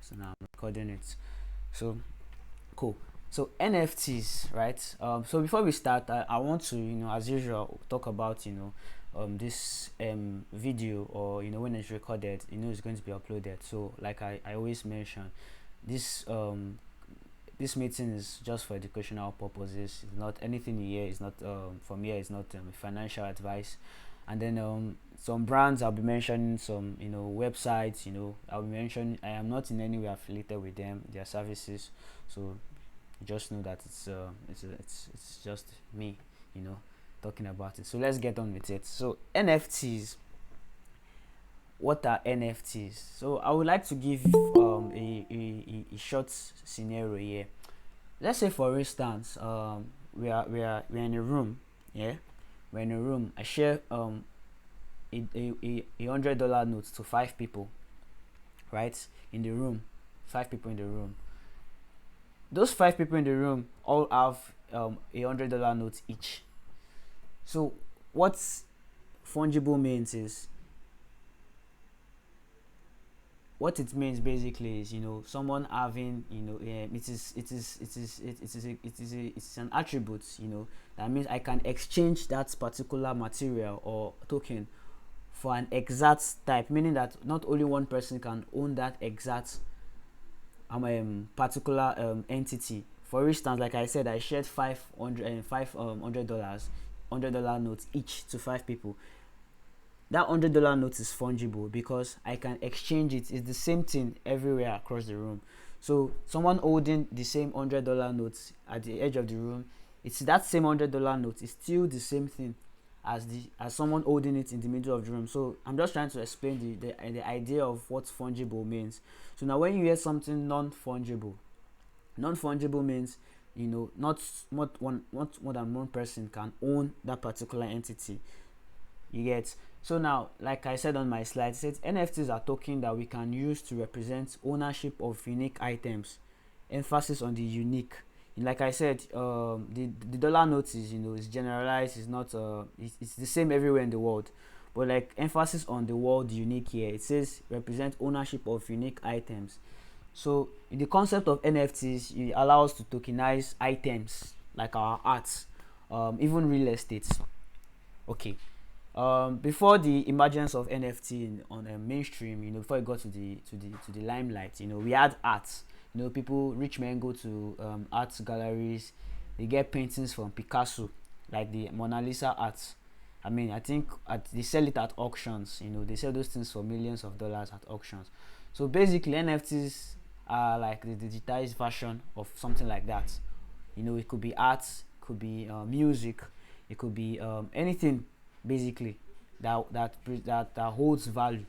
So now I'm recording it. So cool. So NFTs, right? So before we start, I want to, as usual, talk about, this video, or when it's recorded, it's going to be uploaded. So like I always mention, this this meeting is just for educational purposes. It's not anything here. It's not from here. It's not financial advice. And then some brands I'll be mentioning, some websites. I'll be mentioning. I am not in any way affiliated with them, their services. So just know that it's just me, talking about it. So let's get on with it. So NFTs. What are NFTs? So I would like to give a short scenario here. Let's say, for instance, we're in a room. Yeah, we're in a room. I share a $100 note to 5 people, right, in the room. 5 people in the room. Those 5 people in the room all have a $100 note each. So what fungible means is, what it means basically is, someone having, it's an attribute, that means I can exchange that particular material or token for an exact type, meaning that not only one person can own that exact particular entity. For instance, like I said, I shared $500 $100 notes each to 5 people. That $100 note is fungible because I can exchange it. It's the same thing everywhere across the room. So someone holding the same $100 notes at the edge of the room, it's that same $100 note is still the same thing as someone holding it in the middle of the room. So I'm just trying to explain the idea of what fungible means. So now when you hear something non-fungible means, not more than one person can own that particular entity. You get? So now, like I said on my slide, it says NFTs are token that we can use to represent ownership of unique items. Emphasis on the unique. Like I said, the dollar note is generalized. It's not it's the same everywhere in the world, but like emphasis on the word unique here. It says represent ownership of unique items. So in the concept of NFTs, it allows us to tokenize items like our art, even real estate. Okay. Before the emergence of NFT on mainstream, before it got to the limelight, we had art. People, rich men go to art galleries. They get paintings from Picasso, like the Mona Lisa art. I mean, I think they sell it at auctions. They sell those things for millions of dollars at auctions. So basically, NFTs are like the digitized version of something like that. It could be art, it could be music, it could be anything basically that holds value,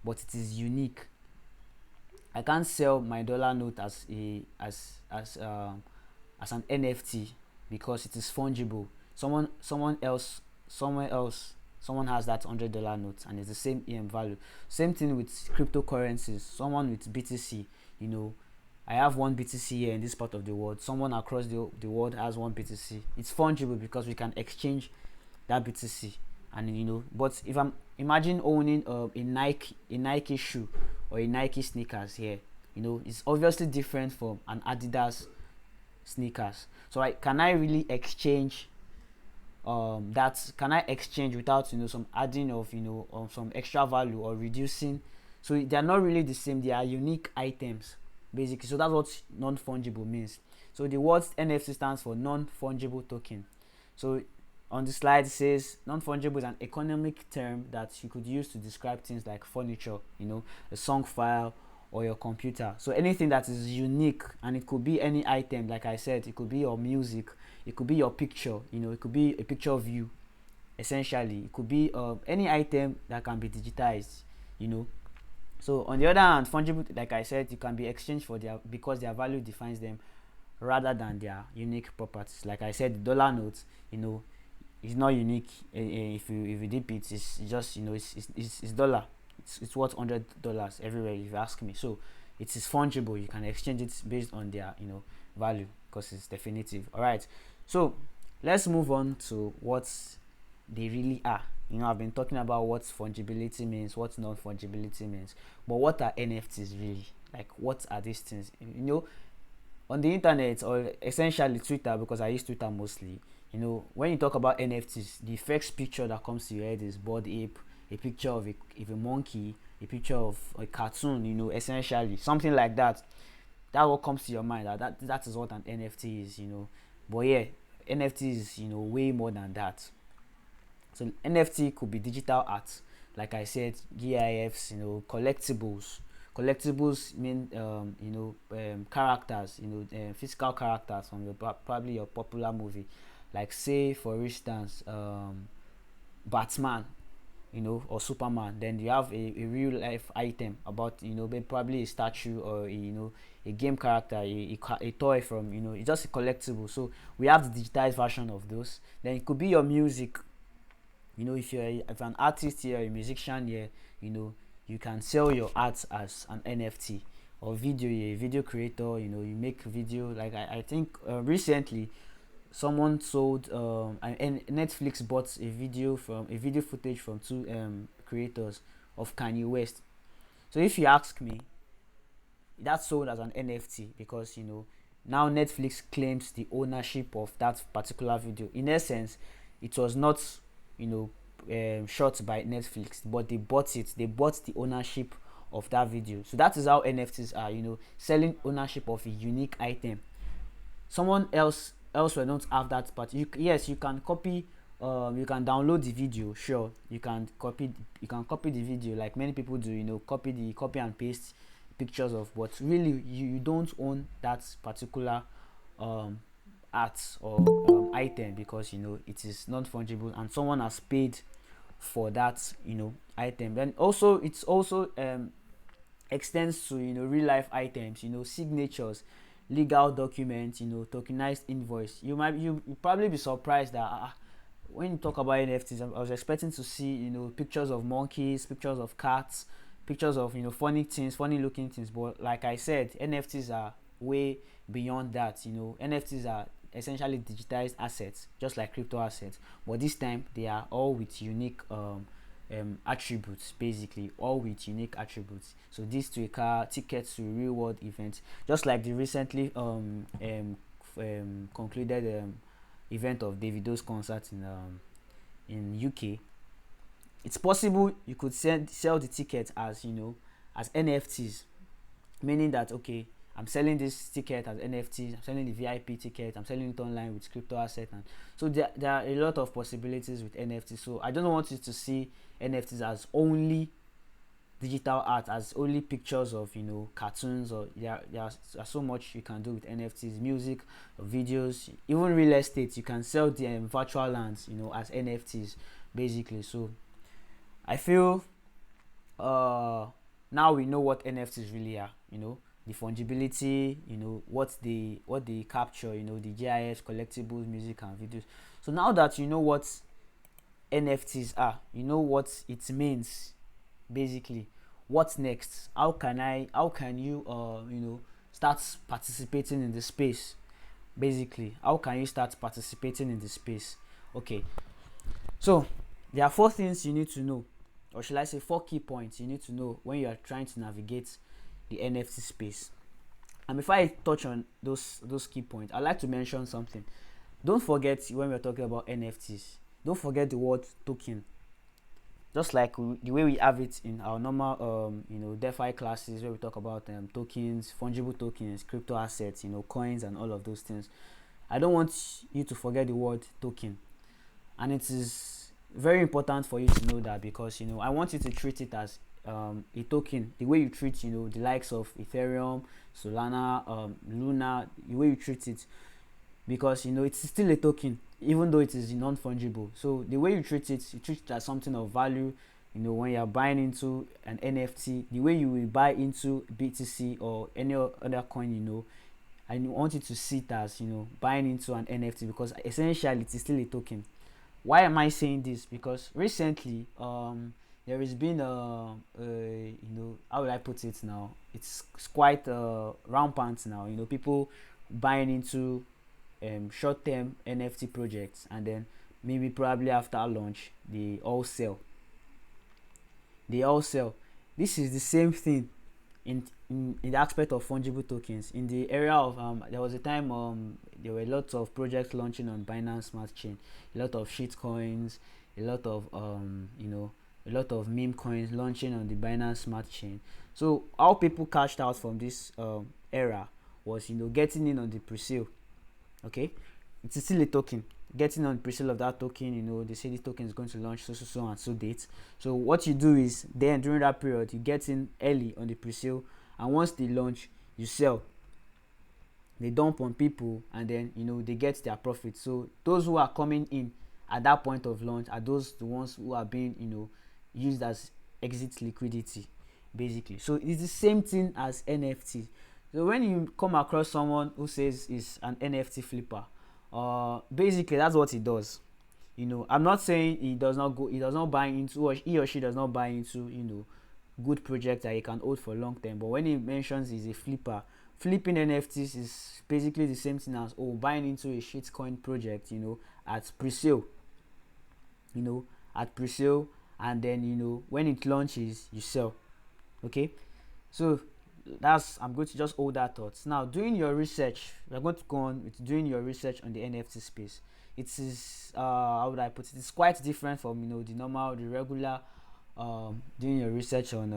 but it is unique. I can't sell my dollar note as an NFT because it is fungible. Someone else somewhere else, someone has that $100 note and it's the same value. Same thing with cryptocurrencies. Someone with BTC, I have one BTC here in this part of the world. Someone across the world has one BTC. It's fungible because we can exchange that BTC. And but if I'm imagine owning a Nike shoe or a Nike sneakers here, it's obviously different from an Adidas sneakers. So can I really exchange that? Can I exchange without some adding of some extra value or reducing? So they are not really the same. They are unique items basically. So that's what non-fungible means. So the word NFT stands for non-fungible token. So on the slide it says non-fungible is an economic term that you could use to describe things like furniture, a song file, or your computer. So anything that is unique, and it could be any item. Like I said, it could be your music, it could be your picture, it could be a picture of you. Essentially, it could be any item that can be digitized. So on the other hand, fungible, like I said, it can be exchanged because their value defines them rather than their unique properties. Like I said, the dollar notes, it's not unique. If you dip it, it's just it's dollar. It's worth $100 everywhere if you ask me. So it is fungible. You can exchange it based on their value because it's definitive. All right. So let's move on to what they really are. I've been talking about what fungibility means, what non-fungibility means, but what are NFTs really? Like, what are these things? On the internet, or essentially Twitter, because I use Twitter mostly. When you talk about NFTs, the first picture that comes to your head is Bored Ape, a picture of a monkey, a picture of a cartoon. Essentially something like that. That's what comes to your mind. That is what an NFT is. But yeah, NFT is way more than that. So NFT could be digital art, like I said, GIFs, collectibles. Collectibles mean characters, physical characters from probably your popular movie, like say for instance Batman, or Superman. Then you have a real life item about probably a statue, or a game character, a toy from it's just a collectible. So we have the digitized version of those. Then it could be your music. If an artist here, a musician here, you can sell your art as an NFT. Or video, you're a video creator, you make video. Like I think recently someone sold and Netflix bought a video footage from two creators of Kanye West. So if you ask me, that's sold as an NFT, because now Netflix claims the ownership of that particular video. In essence, it was not you know shot by Netflix, but they bought it. They bought the ownership of that video. So that is how NFTs are. Selling ownership of a unique item. Someone else will not have that part. Yes, you can copy. You can download the video. Sure, you can copy. You can copy the video like many people do. Copy and paste pictures of. But really, you don't own that particular um, art or item, because it is not fungible and someone has paid for that item. Then also it's also extends to real life items, signatures, legal documents, tokenized invoice. You probably be surprised that when you talk about NFTs, I was expecting to see pictures of monkeys, pictures of cats, pictures of funny things, funny looking things. But like I said, NFTs are way beyond that. NFTs are essentially digitized assets, just like crypto assets, but this time they are all with unique attributes, basically all with unique attributes. So this to a car, tickets to real world events, just like the recently concluded event of Davido's concert in UK. It's possible you could sell the ticket as as NFTs, meaning that okay, I'm selling this ticket as NFTs, I'm selling the VIP ticket, I'm selling it online with crypto asset. And so there are a lot of possibilities with NFTs. So I don't want you to see NFTs as only digital art, as only pictures of cartoons. Or there's so much you can do with NFTs: music, videos, even real estate. You can sell the virtual lands as NFTs, basically. So I feel now we know what NFTs really are. The fungibility, what they capture, the GIS, collectibles, music, and videos. So now that you know what NFTs are, you know what it means, basically. What's next? How can you start participating in the space? Basically, how can you start participating in the space? Okay, so there are four things you need to know, or should I say four key points you need to know when you are trying to navigate the NFT space. And before I touch on those key points, I'd like to mention something. Don't forget, when we're talking about NFTs, don't forget the word token. Just like the way we have it in our normal DeFi classes, where we talk about tokens, fungible tokens, crypto assets, coins, and all of those things. I don't want you to forget the word token, and it is very important for you to know that, because I want you to treat it as a token, the way you treat the likes of Ethereum, Solana, Luna, the way you treat it, because it's still a token, even though it is non-fungible. So the way you treat it as something of value. When you're buying into an NFT, the way you will buy into BTC or any other coin, I want you to see it as buying into an NFT, because essentially it is still a token. Why am I saying this? Because recently there has been how will I put it now? It's quite rampant now. People buying into short-term NFT projects, and then maybe probably after launch they all sell. This is the same thing in the aspect of fungible tokens. In the area of there was a time there were lots of projects launching on Binance Smart Chain, a lot of shit coins, a lot of a lot of meme coins launching on the Binance Smart Chain. So how people cashed out from this era was getting in on the pre-sale. Okay, it's still a token. Getting on pre-sale of that token, they say this token is going to launch so and so date. So what you do is then during that period you get in early on the pre-sale, and once they launch you sell. They dump on people, and then they get their profit. So those who are coming in at that point of launch are those the ones who are being used as exit liquidity, basically. So it's the same thing as NFT. So when you come across someone who says is an NFT flipper, basically that's what he does. I'm not saying he does not buy into, or he or she does not buy into good projects that he can hold for long term. But when he mentions he's a flipper, flipping NFTs is basically the same thing as buying into a shitcoin project at pre-sale, at pre-sale, and then when it launches you sell. Okay, so I'm going to just hold that thoughts. Now, doing your research, we're going to go on with doing your research on the NFT space. It is how would I put it? It's quite different from the regular doing your research on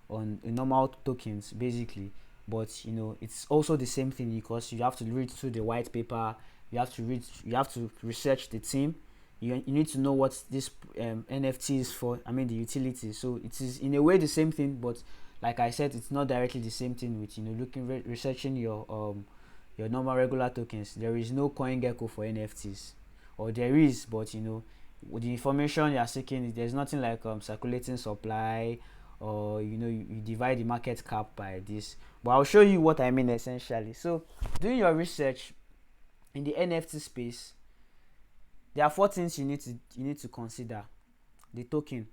on normal tokens, basically. But it's also the same thing, because you have to read through the white paper. You have to research the team. You need to know what this NFT is for. I mean the utility. So it is in a way the same thing, but like I said, it's not directly the same thing with researching your normal regular tokens. There is no coin gecko for NFTs, or there is, but with the information you are seeking, there's nothing like circulating supply, or you divide the market cap by this. But I'll show you what I mean essentially. So doing your research in the NFT space, there are four things you need to consider. The token.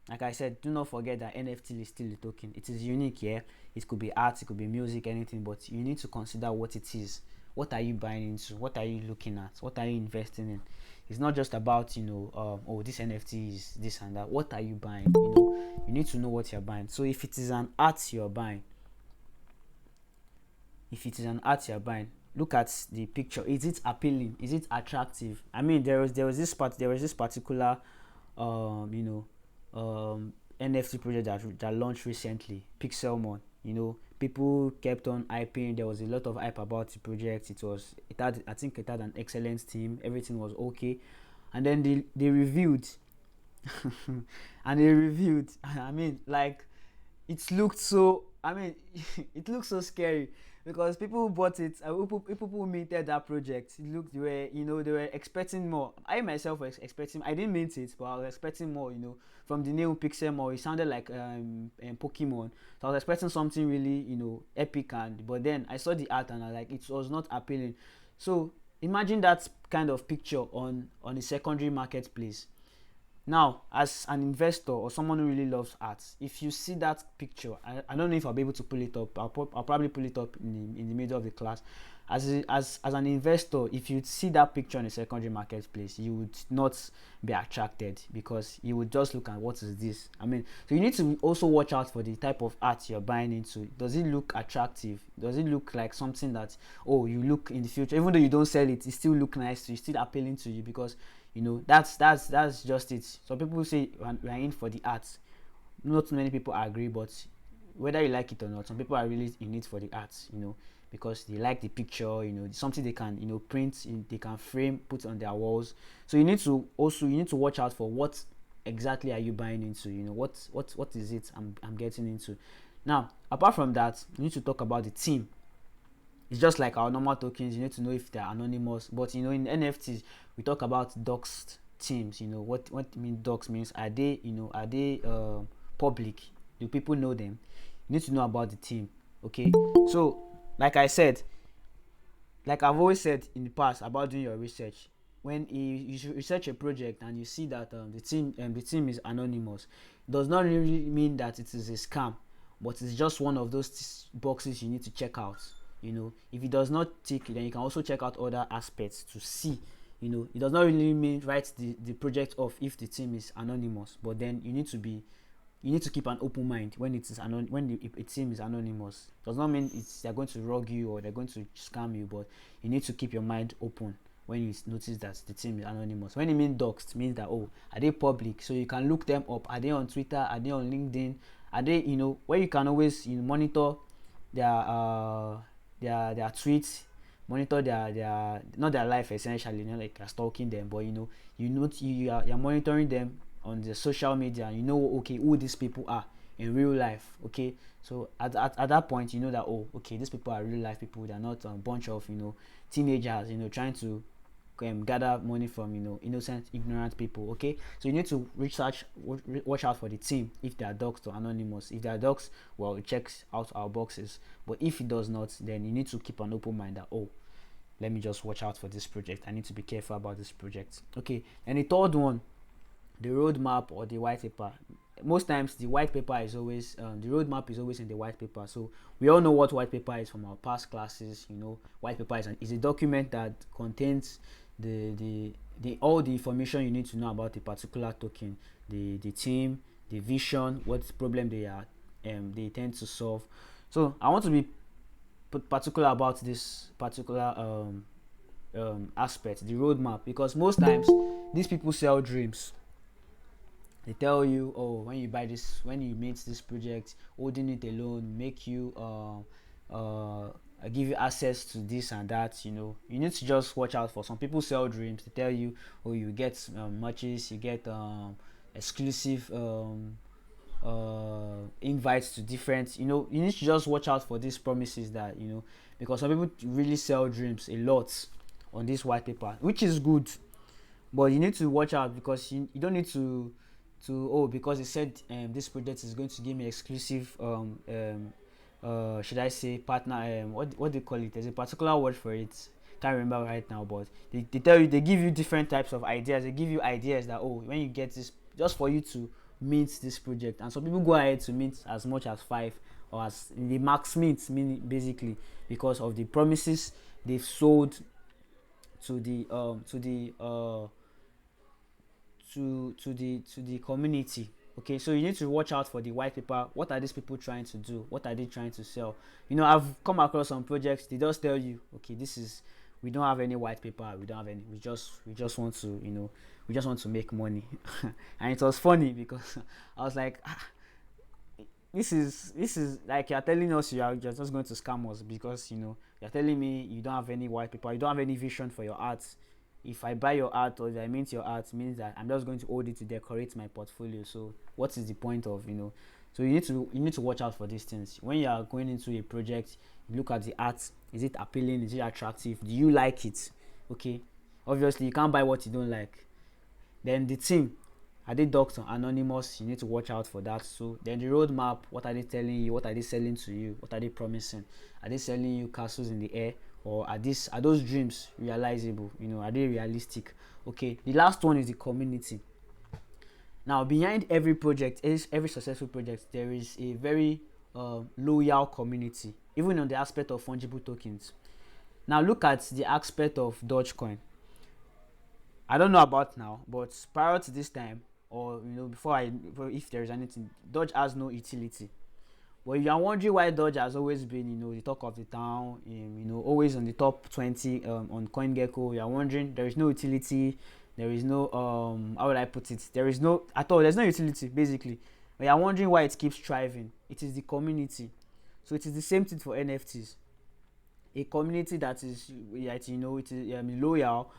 Like I said, do not forget that NFT is still a token. It is unique, yeah. It could be art, it could be music, anything, but you need to consider what it is. What are you buying into? What are you looking at? What are you investing in? It's not just about this NFT is this and that. What are you buying? You need to know what you're buying. So if it is an art you're buying, look at the picture. Is it appealing? Is it attractive? I mean, there was this particular NFT project that launched recently, Pixelmon. People kept on hyping. There was a lot of hype about the project. I think it had an excellent team. Everything was okay, and then they reviewed, and they reviewed. I mean, like, it looked so. I mean, it looked so scary, because people who bought it, people who minted that project, they were expecting more. I myself was expecting. I didn't mint it, but I was expecting more. From the new Pixelmon, it sounded like Pokemon. So I was expecting something really, epic, but then I saw the art and it was not appealing. So imagine that kind of picture on a secondary marketplace. Now, as an investor or someone who really loves art, if you see that picture, I don't know if I'll be able to pull it up. I'll probably pull it up in the middle of the class. As an investor, if you see that picture in a secondary marketplace, you would not be attracted, because you would just look at, what is this? I mean, so you need to also watch out for the type of art you're buying into. Does it look attractive? Does it look like something that you look in the future, even though you don't sell it, it still look nice to you, still appealing to you, because that's just it. So people say we are in for the art. Not many people agree, but whether you like it or not, some people are really in it for the art, because they like the picture, something they can print, they can frame, put on their walls. So you need to watch out for what exactly are you buying into. What is it I'm getting into. Now, apart from that, you need to talk about the team. It's just like our normal tokens. You need to know if they're anonymous, but in NFTs we talk about doxed teams. What dox means. Are they public? Do people know them? You need to know about the team. Okay, so like I said, like I've always said in the past about doing your research. When you research a project and you see that the team is anonymous, it does not really mean that it is a scam, but it's just one of those boxes you need to check out. If it does not tick, then you can also check out other aspects to see it does not really mean write the project off if the team is anonymous, but then you need to keep an open mind when it is when a team is anonymous. Does not mean they're going to rug you or they're going to scam you, but you need to keep your mind open when you notice that the team is anonymous. When it means doxed, it means that, oh, are they public? So you can look them up. Are they on Twitter? Are they on LinkedIn? Are they, where you can always monitor their their tweets, monitor their not their life essentially, like you're stalking them, but you're monitoring them on the social media. Okay, who these people are in real life. Okay, so at that point, you know that, oh, okay, these people are real life people. They're not a bunch of teenagers trying to gather money from innocent, ignorant people. Okay, so you need to watch out for the team. If they are doxed or anonymous, if they are doxed, well, it checks out our boxes, but if it does not, then you need to keep an open mind that, oh, let me just watch out for this project. I need to be careful about this project. Okay, and the third one, the roadmap or the white paper. Most times the white paper is always the roadmap is always in the white paper. So we all know what white paper is from our past classes. White paper is a document that contains the all the information you need to know about a particular token, the team, the vision, what problem they tend to solve. So I want to be particular about this particular aspect, the roadmap, because most times these people sell dreams. They tell you, oh, when you buy this, when you meet this project, holding it alone make you give you access to this and that. You need to just watch out for some people sell dreams. They tell you, oh, you get matches, you get exclusive invites to different. You need to just watch out for these promises that because some people really sell dreams a lot on this white paper, which is good, but you need to watch out, because you don't need to oh, because it said this project is going to give me exclusive should I say partner, what do you call it? There's a particular word for it, can't remember right now, but they tell you, they give you different types of ideas. They give you ideas that, oh, when you get this, just for you to mint this project. And some people go ahead to mint as much as 5, or as the max mint, meaning basically because of the promises they've sold to the to the community. Okay, so you need to watch out for the white paper. What are these people trying to do? What are they trying to sell? I've come across some projects, they just tell you, okay, this is, we don't have any white paper, we don't have any, we just want to we just want to make money. And it was funny because I was like, this is like, you're telling us you're just going to scam us, because you're telling me you don't have any white paper, you don't have any vision for your art. If I buy your art, or if I mint your art, means that I'm just going to hold it to decorate my portfolio. So what is the point of so you need to watch out for these things when you are going into a project. You look at the art. Is it appealing? Is it attractive? Do you like it? Okay, obviously you can't buy what you don't like. Then the team, are they doxed or anonymous? You need to watch out for that. So then the roadmap, what are they telling you? What are they selling to you? What are they promising? Are they selling you castles in the air, or are those dreams realizable? Are they realistic? Okay, the last one is the community. Now, behind every project, every successful project, there is a very loyal community, even on the aspect of fungible tokens. Now look at the aspect of Dogecoin. I don't know about now, but prior to this time, or if there is anything, Doge has no utility. But if you are wondering why Doge has always been, the talk of the town, always on the top 20 on CoinGecko, you are wondering, there is no utility, there is no how would I put it? There is no at all. There's no utility basically. But you are wondering why it keeps thriving. It is the community. So it is the same thing for NFTs. A community that is, it is loyal.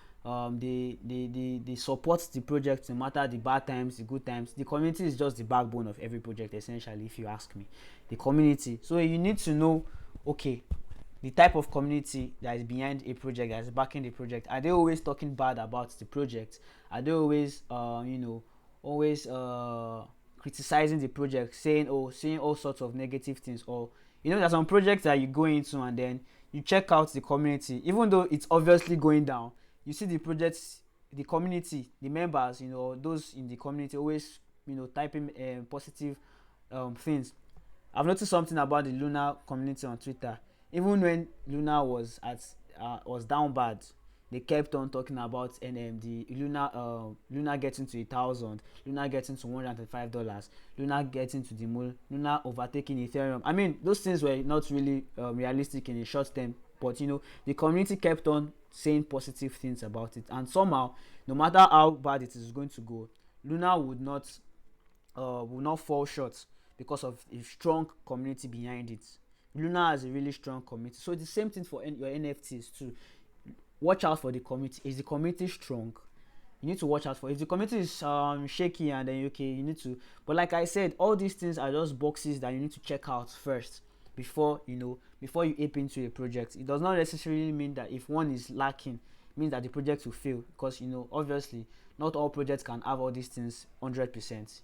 They support the project no matter the bad times, the good times. The community is just the backbone of every project essentially, if you ask me. The community. So you need to know, okay, the type of community that is behind a project, that is backing the project. Are they always talking bad about the project? Are they always always criticizing the project, saying all sorts of negative things? Or there's some projects that you go into and then you check out the community, even though it's obviously going down. You see the projects, the community, the members, those in the community always typing positive things. I've noticed something about the Luna community on Twitter. Even when Luna was down bad, they kept on talking about the Luna getting to 1,000, Luna getting to $105, Luna getting to the moon, Luna overtaking Ethereum. I mean, those things were not really realistic in the short term, but the community kept on saying positive things about it, and somehow, no matter how bad it is going to go, Luna would not fall short because of a strong community behind it. Luna has a really strong community. So the same thing for your NFTs too. Watch out for the community. Is the community strong? You need to watch out for. If the community is shaky, and then okay, you need to. But like I said, all these things are just boxes that you need to check out first before before you ape into a project. It does not necessarily mean that if one is lacking, means that the project will fail, because obviously not all projects can have all these things 100%.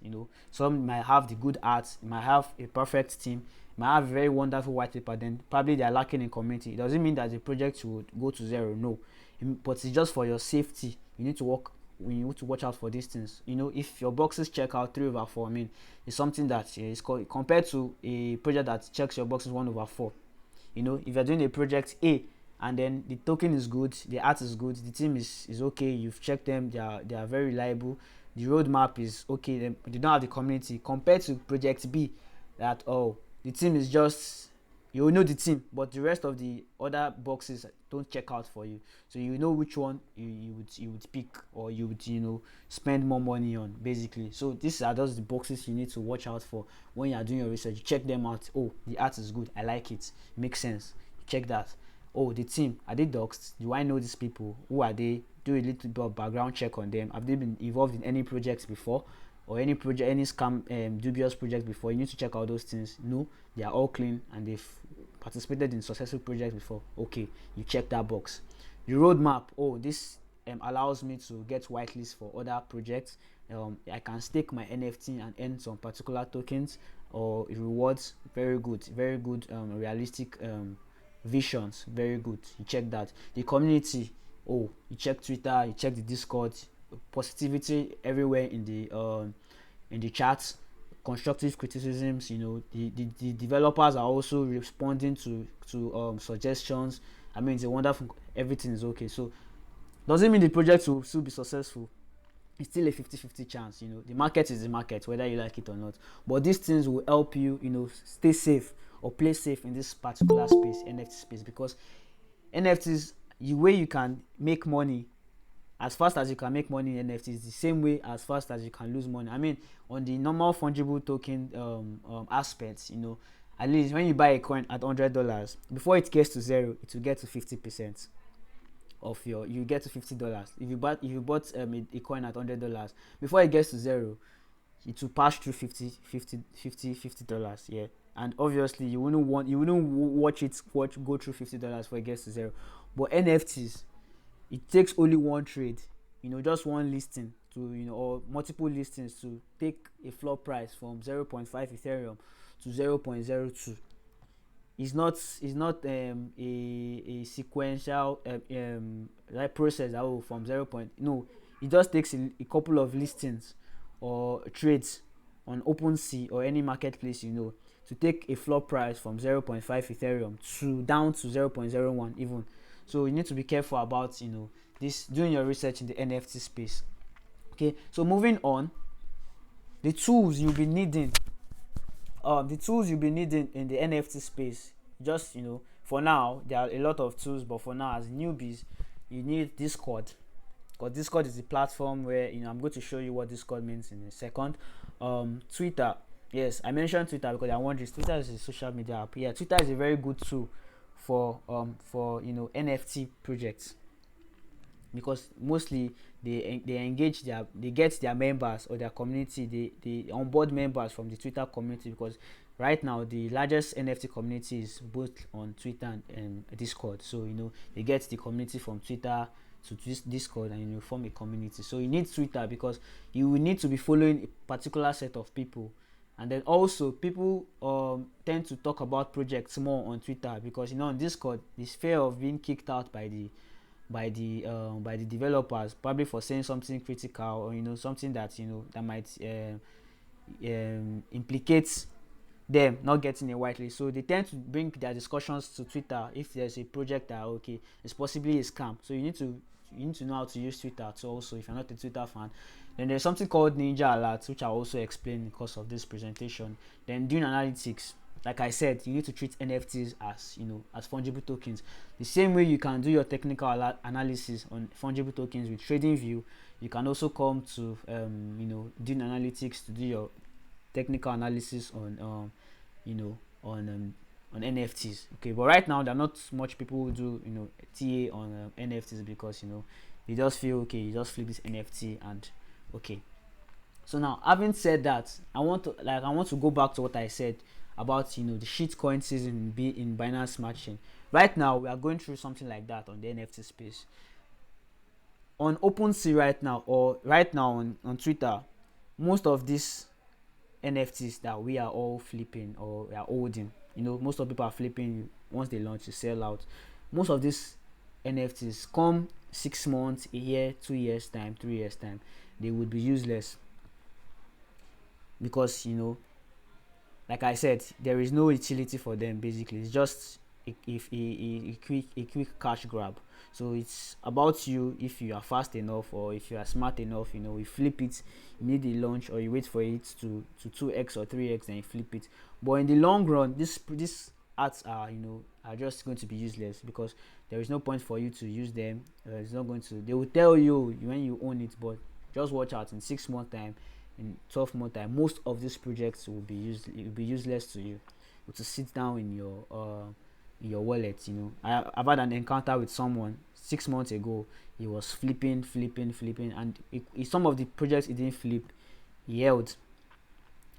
Some might have the good art, might have a perfect team, might have a very wonderful white paper, then probably they are lacking in community. It doesn't mean that the project would go to zero, no. But it's just for your safety. You need to watch out for these things. If your boxes check out 3/4, I mean, it's something that is called, compared to a project that checks your boxes 1/4. If you're doing a project A, and then the token is good, the art is good, the team is okay, you've checked them, they are very reliable, the roadmap is okay, then you don't have the community, compared to project B, that the team is just, you know the team, but the rest of the other boxes don't check out for you, so which one you would pick, or you would spend more money on, basically. So these are just the boxes you need to watch out for when you are doing your research. Check them out. The art is good, I like it, makes sense, check that. The team, are they doxed? Do I know these people? Who are they? Do a little bit of background check on them. Have they been involved in any projects before, or any scam, dubious project before? You need to check out those things. No, they are all clean, and they've participated in successful projects before. Okay, you check that box. The roadmap. This allows me to get whitelist for other projects. I can stake my NFT and earn some particular tokens or rewards. Very good, very good. Realistic visions, very good. You check that. The community, you check Twitter, you check the Discord. Positivity everywhere in the chats. Constructive criticisms. The developers are also responding to suggestions. I mean, it's a wonderful, everything is okay. So doesn't mean the project will still be successful. It's still a 50-50 chance. The market is the market, whether you like it or not. But these things will help you stay safe or play safe in this particular space, NFT space, because NFTs, the way you can make money, as fast as you can make money in NFTs, the same way as fast as you can lose money. I mean, on the normal fungible token aspects, at least when you buy a coin at $100, before it gets to zero, it will get to 50% of you get to $50. If you bought a coin at $100, before it gets to zero, it will pass through $50. Yeah. And obviously you wouldn't watch it go through $50 before it gets to zero. But NFTs, it takes only one trade, just one listing to or multiple listings to take a floor price from 0.5 Ethereum to 0.02. It's not a sequential process that from 0. No, it just takes a couple of listings or trades on OpenSea or any marketplace, to take a floor price from 0.5 Ethereum to down to 0.01 even. So you need to be careful about this, doing your research in the NFT space. Okay, so moving on, the tools you'll be needing in the NFT space. Just for now, there are a lot of tools, but for now, as newbies, you need Discord, because Discord is the platform where I'm going to show you what Discord means in a second. Twitter, yes, I mentioned Twitter because I want this. Twitter is a social media app. Yeah, Twitter is a very good tool for NFT projects, because mostly they get their members or their community, they onboard members from the Twitter community, because right now the largest NFT community is both on Twitter and Discord. So they get the community from Twitter to Discord, and form a community. So you need Twitter because you will need to be following a particular set of people. And then also people tend to talk about projects more on Twitter, because on Discord, this fear of being kicked out by the developers, probably for saying something critical, or something that that might implicate them not getting a whitelist. So they tend to bring their discussions to Twitter if there's a project that okay, it's possibly a scam. So you need to know how to use Twitter too. Also, if you're not a Twitter fan, then there's something called Ninja Alerts, which I'll also explain because of this presentation. Then doing analytics. Like I said, you need to treat NFTs as as fungible tokens. The same way you can do your technical analysis on fungible tokens with TradingView, you can also come to doing analytics to do your technical analysis on on NFTs. Okay, but right now there are not much people who do TA on NFTs because they just feel okay, you just flip this NFT and okay. So now, having said that, I want to go back to what I said about the shitcoin season in Binance Smart Chain. Right now, we are going through something like that on the NFT space. On OpenSea right now, or right now on Twitter, most of these NFTs that we are all flipping or we are holding, most of people are flipping once they launch to sell out. Most of these NFTs come 6 months, a year, 2 years time, 3 years time, they would be useless because like I said, there is no utility for them. Basically, it's just a quick cash grab. So it's about you if you are fast enough or if you are smart enough. You flip it immediately launch, or you wait for it to 2x or 3x and you flip it. But in the long run, this arts are just going to be useless because there is no point for you to use them. It's not going to. They will tell you when you own it, but just watch out in 6 months time, in 12 months time, most of these projects will be useless to you. To sit down in your wallet. I've had an encounter with someone 6 months ago. He was flipping, and some of the projects he didn't flip, he held.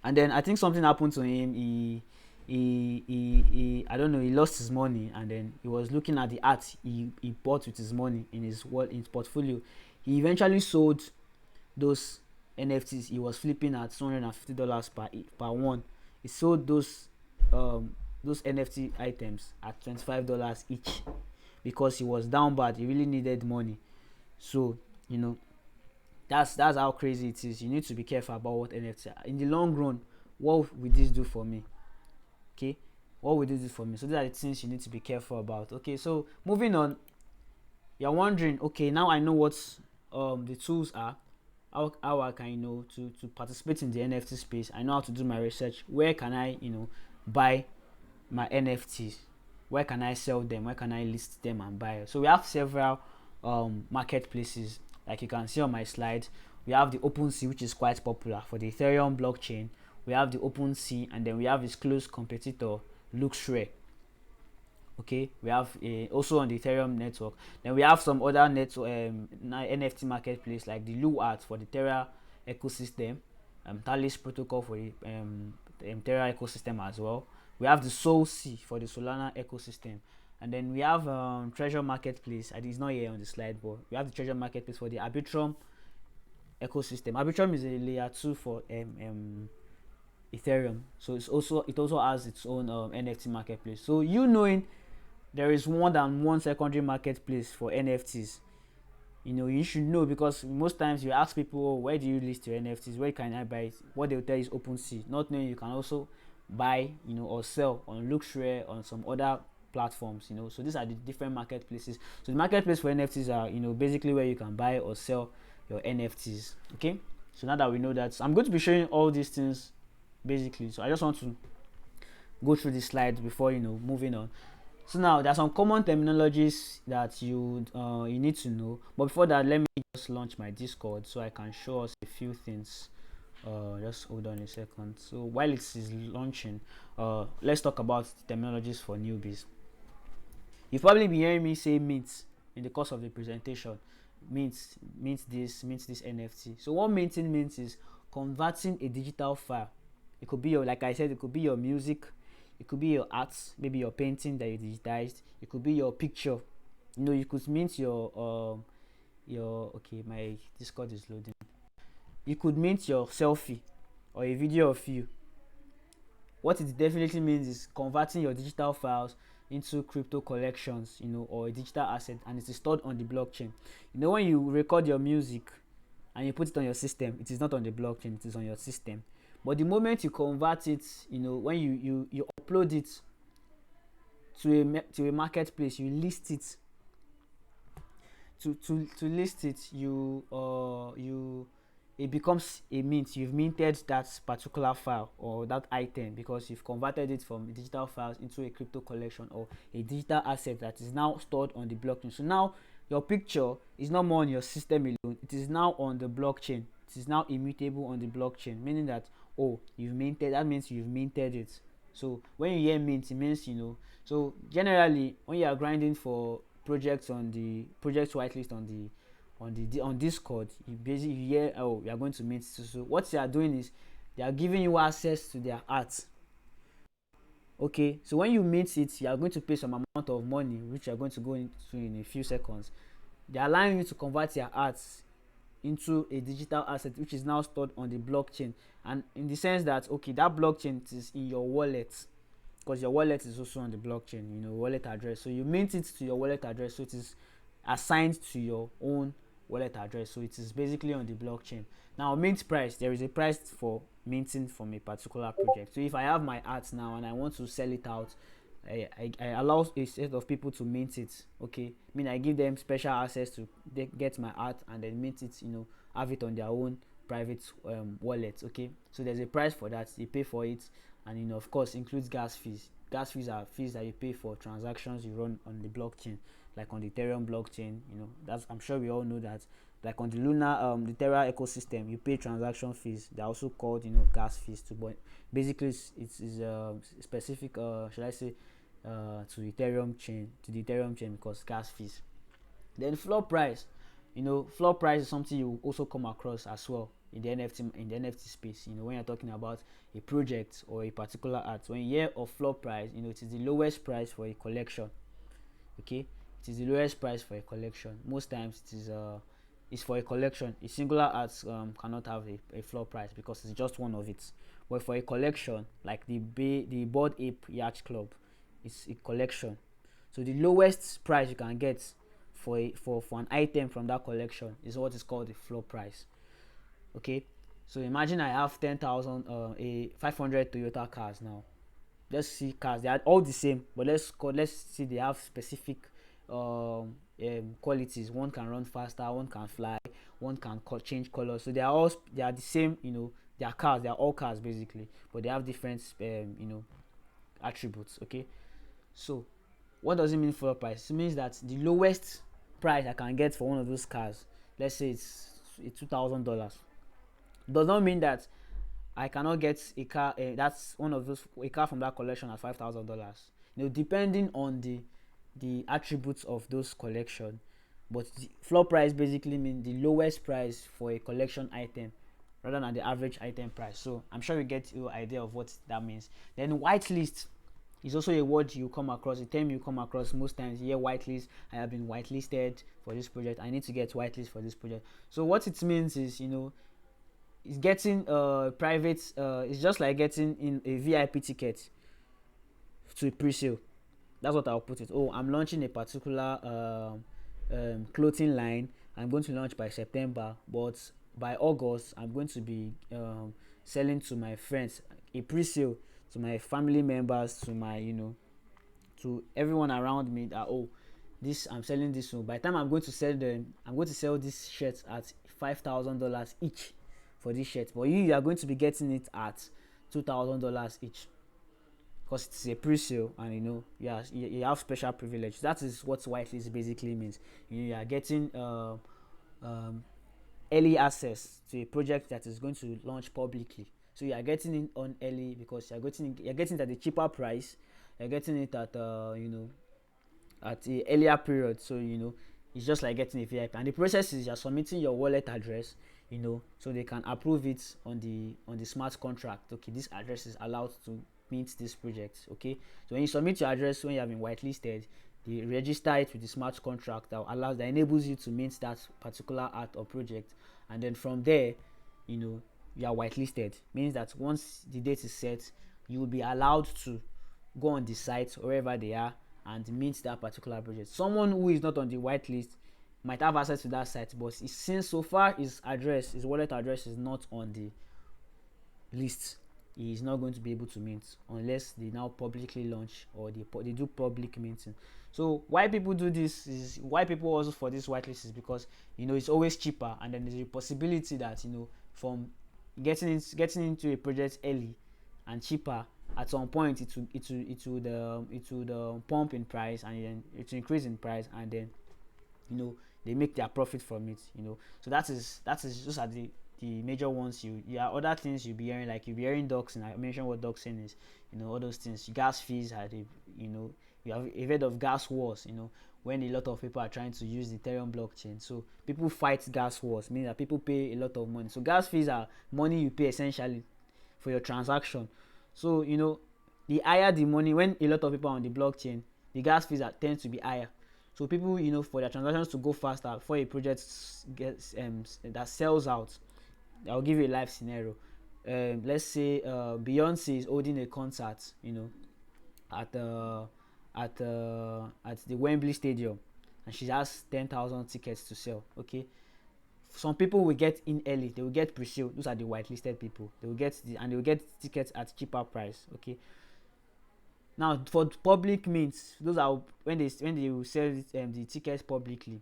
And then I think something happened to him. He I don't know, he lost his money, and then he was looking at the art he bought with his money in his portfolio. He eventually sold those NFTs he was flipping at $250 per one. He sold those NFT items at $25 each because he was down bad. He really needed money. So that's how crazy it is. You need to be careful about what NFT are. In the long run, what will this do for me? Okay, what will this do for me? So these are the things you need to be careful about. Okay, so moving on, you're wondering, okay, now I know what the tools are, how I can to participate in the NFT space. I know how to do my research. Where can I buy my NFTs? Where can I sell them? Where can I list them and buy? So we have several marketplaces, like you can see on my slide. We have the OpenSea, which is quite popular for the Ethereum blockchain. We have the OpenSea, and then we have its close competitor, Luxray. Okay, we have also on the Ethereum network. Then we have some other NFT marketplace like the Luart for the Terra ecosystem, Talis protocol for the Terra ecosystem as well. We have the SolSea for the Solana ecosystem, and then we have Treasure Marketplace. It's not here on the slide, but we have the Treasure Marketplace for the Arbitrum ecosystem. Arbitrum is a layer 2 for Ethereum, so it also has its own NFT marketplace. So knowing there is more than one secondary marketplace for NFTs, you should know, because most times you ask people, oh, where do you list your NFTs, where can I buy it? What they'll tell you is OpenSea, not knowing you can also buy or sell on Luxray, on some other platforms. So these are the different marketplaces. So the marketplace for NFTs are basically where you can buy or sell your NFTs. Okay, so now that we know that, I'm going to be showing all these things basically. So I just want to go through this slide before moving on. So now there are some common terminologies that you need to know, but before that, let me just launch my Discord so I can show us a few things. Just hold on a second. So while it is launching, let's talk about terminologies for newbies. You've probably been hearing me say mint in the course of the presentation. Mint this NFT. So what minting means is converting a digital file. It could be like I said, it could be your music, it could be your art, maybe your painting that you digitized. It could be your picture. You could mint your okay, my Discord is loading. You could mint your selfie or a video of you. What it definitely means is converting your digital files into crypto collections, or a digital asset, and it is stored on the blockchain. When you record your music and you put it on your system, it is not on the blockchain, it is on your system. But the moment you convert it, when you upload it to a marketplace, you list it. To list it, you it becomes a mint. You've minted that particular file or that item because you've converted it from digital files into a crypto collection or a digital asset that is now stored on the blockchain. So now your picture is not more on your system alone, it is now on the blockchain. It is now immutable on the blockchain, meaning that, oh, you've minted, that means you've minted it. So when you hear mint, it means, so generally when you are grinding for projects on the project whitelist on Discord, you basically hear, oh, you are going to mint. So what they are doing is they are giving you access to their art. Okay, so when you mint it, you are going to pay some amount of money, which you are going to go into in a few seconds. They are allowing you to convert your art into a digital asset, which is now stored on the blockchain. And in the sense that, okay, that blockchain is in your wallet, because your wallet is also on the blockchain, wallet address. So you mint it to your wallet address, so it is assigned to your own wallet address, so it is basically on the blockchain. Now, mint price, there is a price for minting from a particular project. So if I have my art now and I want to sell it out, I allow a set of people to mint it. Okay, I mean, I give them special access to get my art and then mint it, have it on their own private wallet. Okay, so there's a price for that, they pay for it. And of course, includes gas fees. Gas fees are fees that you pay for transactions you run on the blockchain, like on the Ethereum blockchain. That's, I'm sure we all know that. Like on the Luna, the Terra ecosystem, you pay transaction fees. They're also called, gas fees too. But basically, it's specific, should I say, to the Ethereum chain, because gas fees. Then floor price, floor price is something you also come across as well in the NFT space. When you're talking about a project or a particular art, when you hear of floor price, it is the lowest price for a collection. Okay, it is the lowest price for a collection. Most times it's for a collection. A singular art cannot have a floor price because it's just one of it. But for a collection, like the Bored Ape Yacht Club, it's a collection. So the lowest price you can get for an item from that collection is what is called the floor price. Okay, so imagine I have 10,000 a 500 Toyota cars now. Let's see cars, they are all the same, but let's see they have specific qualities. One can run faster, one can fly, one can change colors. So they are the same, they are cars, they are all cars basically, but they have different attributes. Okay, so what does it mean floor price? It means that the lowest price I can get for one of those cars, let's say it's $2,000, does not mean that I cannot get a car that's one of those a car from that collection at $5,000. Depending on the attributes of those collection. But the floor price basically means the lowest price for a collection item rather than the average item price. So I'm sure you get your idea of what that means. Then whitelist is also a word you come across, a term you come across most times. Yeah, whitelist. I have been whitelisted for this project. I need to get whitelist for this project. So what it means is, it's getting private. It's just like getting in a VIP ticket to a pre-sale. That's what I'll put it. Oh, I'm launching a particular clothing line. I'm going to launch by September, but by August I'm going to be selling to my friends, a pre-sale, to my family members, to my to everyone around me, that, oh, this I'm selling this. So by the time I'm going to sell them, I'm going to sell these shirts at $5,000 each for this shirt, but you are going to be getting it at $2,000 each, because it's a pre-sale, and you have special privilege. That is what whitelist basically means. You are getting early access to a project that is going to launch publicly. So you are getting it on early because you're getting it at a cheaper price. You're getting it at at a earlier period. So it's just like getting a VIP. And the process is you're submitting your wallet address, so they can approve it on the smart contract. Okay, this address is allowed to mint this project. Okay, so when you submit your address, when you have been whitelisted, they register it with the smart contract that enables you to mint that particular art or project. And then from there, you are whitelisted. Means that once the date is set, you will be allowed to go on the site wherever they are and mint that particular project. Someone who is not on the whitelist might have access to that site, but since so far his wallet address is not on the list, he is not going to be able to mint unless they now publicly launch, or they do public minting. So why people do this is, why people also for this whitelist is because, it's always cheaper, and then there's a possibility that, from getting into a project early and cheaper, at some point it would pump in price, and then it will increase in price, and then, they make their profit from it. So that is just at the major ones. You have other things you'll be hearing, like you'll be hearing doxing. I mentioned what doxing is. All those things. Gas fees are the, you have heard of gas wars. When a lot of people are trying to use the Ethereum blockchain, so people fight gas wars, meaning that people pay a lot of money. So gas fees are money you pay essentially for your transaction. So, the higher the money, when a lot of people are on the blockchain, the gas fees tend to be higher. So people, for their transactions to go faster before a project gets that sells out. I'll give you a live scenario. Let's say Beyonce is holding a concert, at the Wembley Stadium, and she has 10,000 tickets to sell. Okay, some people will get in early. They will get pre-sale. Those are the whitelisted people. They will get tickets at cheaper price. Okay. Now for public mints, those are when they will sell the tickets publicly.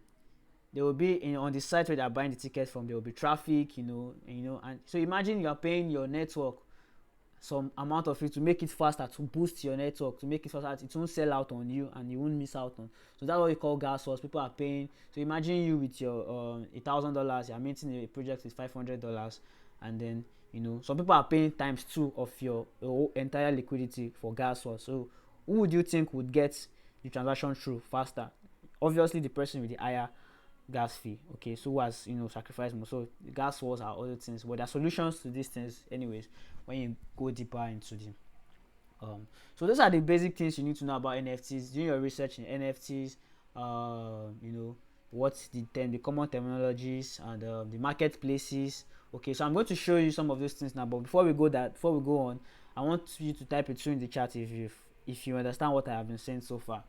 They will be on the site where they are buying the tickets from. There will be traffic, and so imagine you are paying your network some amount of it to make it faster, to boost your network, to make it faster. It won't sell out on you, and you won't miss out on. So that's what we call gas wars. People are paying. So imagine you with your $1,000. You are minting a project with $500, and then, some people are paying times two of your entire liquidity for gas wars. So who would you think would get the transaction through faster? Obviously, the person with the higher gas fee. Okay, so who has sacrificed more. So the gas wars are other things, but there are solutions to these things anyways when you go deeper into them. So those are the basic things you need to know about NFTs. Doing your research in NFTs, what's the common terminologies, and the marketplaces. Okay, so I'm going to show you some of those things now, but before we go on, I want you to type it through in the chat if you understand what I have been saying so far.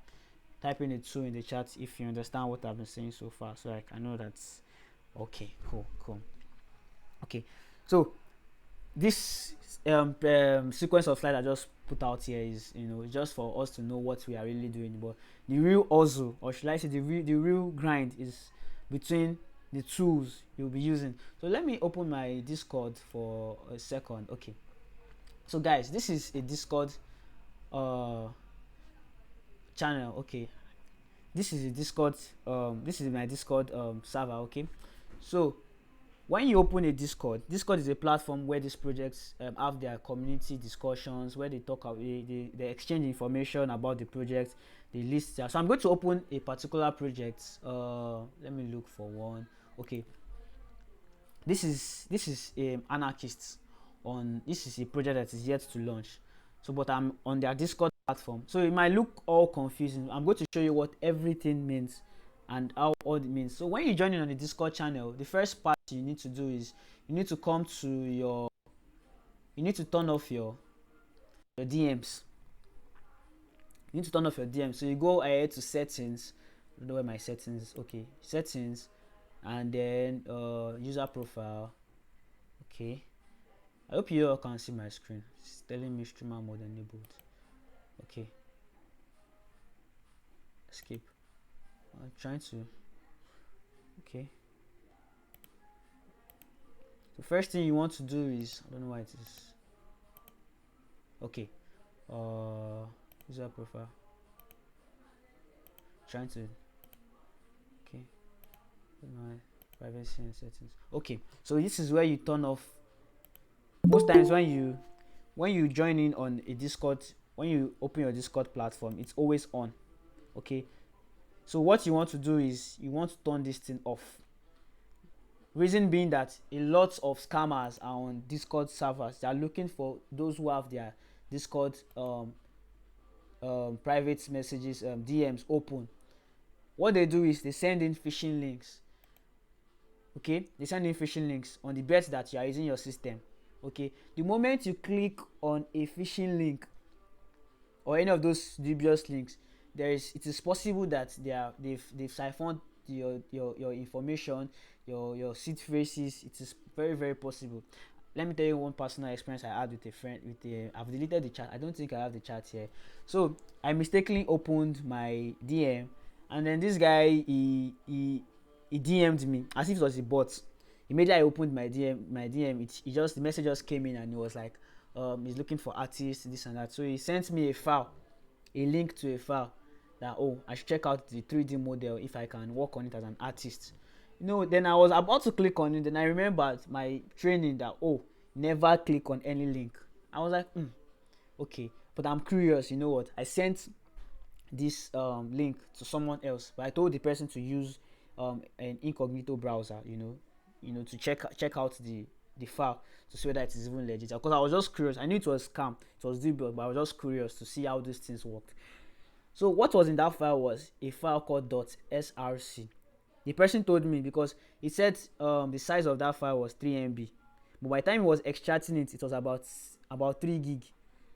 Type in it too in the chat if you understand what I've been saying so far, so I know that's okay. Cool. Okay, so this sequence of slides I just put out here is, just for us to know what we are really doing. But the real hustle, or should I say the real grind, is between the tools you'll be using. So let me open my Discord for a second. Okay, so guys, this is a Discord channel. Okay, this is a Discord. This is my Discord server. Okay, so when you open a Discord is a platform where these projects have their community discussions, where they talk about, they exchange information about the project, they list. So I'm going to open a particular project. Let me look for one. Okay, this is anarchists on. This is a project that is yet to launch. So, but I'm on their Discord platform, so it might look all confusing. I'm going to show you what everything means and how all it means. So when you join in on the Discord channel, the first part you need to do is you need to turn off your DMs. You need to turn off your DMs. So you go ahead to settings. I don't know where my settings is. Okay, settings, and then user profile. Okay, I hope you all can see my screen. It's telling me streamer mode enabled. Okay, escape. I'm trying to. Okay, the first thing you want to do is, I don't know why it is. Okay, user profile. Trying to. Okay, my privacy and settings. Okay, so this is where you turn off. Most times when you join in on a Discord, when you open your Discord platform, it's always on. Okay, so what you want to do is you want to turn this thing off. Reason being that a lot of scammers are on Discord servers. They are looking for those who have their Discord private messages, DMs open. What they do is they send in phishing links. Okay, they send in phishing links on the bet that you are using your system. Okay, the moment you click on a phishing link or any of those dubious links, it is possible that they've siphoned your information, your seed phrases. It is very, very possible. let me tell you one personal experience I had with a friend. I've deleted the chat. I don't think I have the chat here. So I mistakenly opened my DM, and then this guy he DM'd me as if it was a bot. Immediately I opened my DM, it just, the message just came in, and it was like, he's looking for artists, this and that. So he sent me a link to a file that, oh, I should check out the 3D model if I can work on it as an artist. Then I was about to click on it, then I remembered my training that, oh, never click on any link. I was like, okay, but I'm curious. You know what? I sent this link to someone else, but I told the person to use an incognito browser, to check out the file to see whether it is even legit. Because I was just curious. I knew it was scam, it was dubious, but I was just curious to see how these things worked. So what was in that file was a file called .src. The person told me, because he said the size of that file was 3 MB, but by the time he was extracting it, it was about 3 gig.